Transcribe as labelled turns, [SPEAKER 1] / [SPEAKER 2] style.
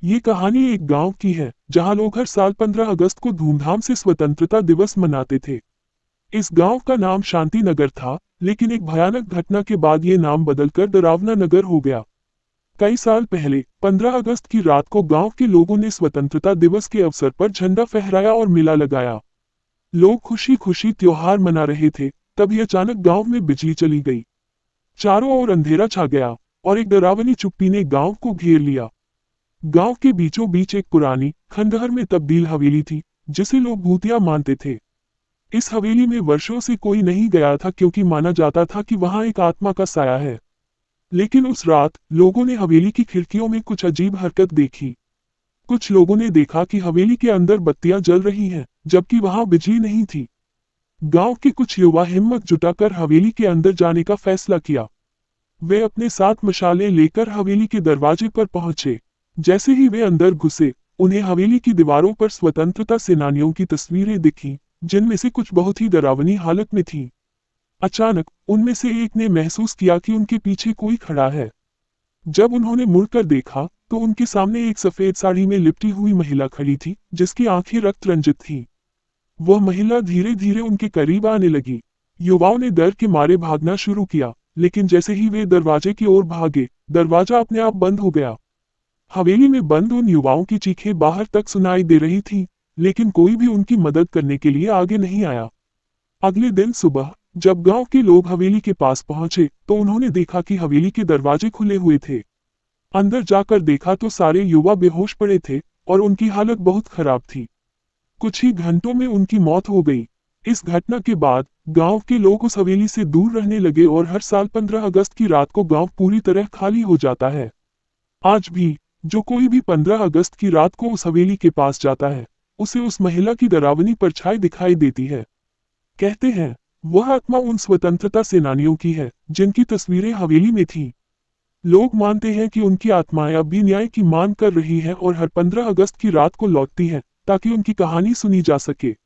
[SPEAKER 1] ये कहानी एक गांव की है जहां लोग हर साल 15 अगस्त को धूमधाम से स्वतंत्रता दिवस मनाते थे। इस गांव का नाम शांति नगर था, लेकिन एक भयानक घटना के बाद ये नाम बदलकर डरावना नगर हो गया। कई साल पहले 15 अगस्त की रात को गांव के लोगों ने स्वतंत्रता दिवस के अवसर पर झंडा फहराया और मेला लगाया। लोग खुशी खुशी त्योहार मना रहे थे, तभी अचानक गांव में बिजली चली गई। चारों ओर अंधेरा छा गया और एक डरावनी चुप्पी ने गांव को घेर लिया। गांव के बीचों बीच एक पुरानी खंडहर में तब्दील हवेली थी, जिसे लोग भूतिया मानते थे। इस हवेली में वर्षों से कोई नहीं गया था, क्योंकि माना जाता था कि वहां एक आत्मा का साया है। लेकिन उस रात लोगों ने हवेली की खिड़कियों में कुछ अजीब हरकत देखी। कुछ लोगों ने देखा कि हवेली के अंदर बत्तियां जल रही हैं, जबकि वहां बिजली नहीं थी। गांव के कुछ युवा हिम्मत जुटाकर हवेली के अंदर जाने का फैसला किया। वे अपने साथ मशालें लेकर हवेली के दरवाजे पर पहुंचे। जैसे ही वे अंदर घुसे, उन्हें हवेली की दीवारों पर स्वतंत्रता सेनानियों की तस्वीरें दिखीं, जिनमें से कुछ बहुत ही डरावनी हालत में थीं। अचानक उनमें से एक ने महसूस किया कि उनके पीछे कोई खड़ा है। जब उन्होंने मुड़कर देखा, तो उनके सामने एक सफेद साड़ी में लिपटी हुई महिला खड़ी थी, जिसकी आंखें रक्त रंजित थीं। वह महिला धीरे धीरे उनके करीब आने लगी। युवाओं ने डर के मारे भागना शुरू किया, लेकिन जैसे ही वे दरवाजे की ओर भागे, दरवाजा अपने आप बंद हो गया। हवेली में बंद उन युवाओं की चीखें बाहर तक सुनाई दे रही थीं, लेकिन कोई भी उनकी मदद करने के लिए आगे नहीं आया। अगले दिन सुबह जब गांव के लोग हवेली के पास पहुंचे, तो उन्होंने देखा कि हवेली के दरवाजे खुले हुए थे। अंदर जाकर देखा तो सारे युवा बेहोश पड़े थे और उनकी हालत बहुत खराब थी। कुछ ही घंटों में उनकी मौत हो गई। इस घटना के बाद गांव के लोग उस हवेली से दूर रहने लगे और हर साल 15 अगस्त की रात को गांव पूरी तरह खाली हो जाता है। आज भी जो कोई भी 15 अगस्त की रात को उस हवेली के पास जाता है, उसे उस महिला की डरावनी परछाई दिखाई देती है। कहते हैं वह आत्मा उन स्वतंत्रता सेनानियों की है जिनकी तस्वीरें हवेली में थीं। लोग मानते हैं कि उनकी आत्माएं अब भी न्याय की मांग कर रही है और हर 15 अगस्त की रात को लौटती है, ताकि उनकी कहानी सुनी जा सके।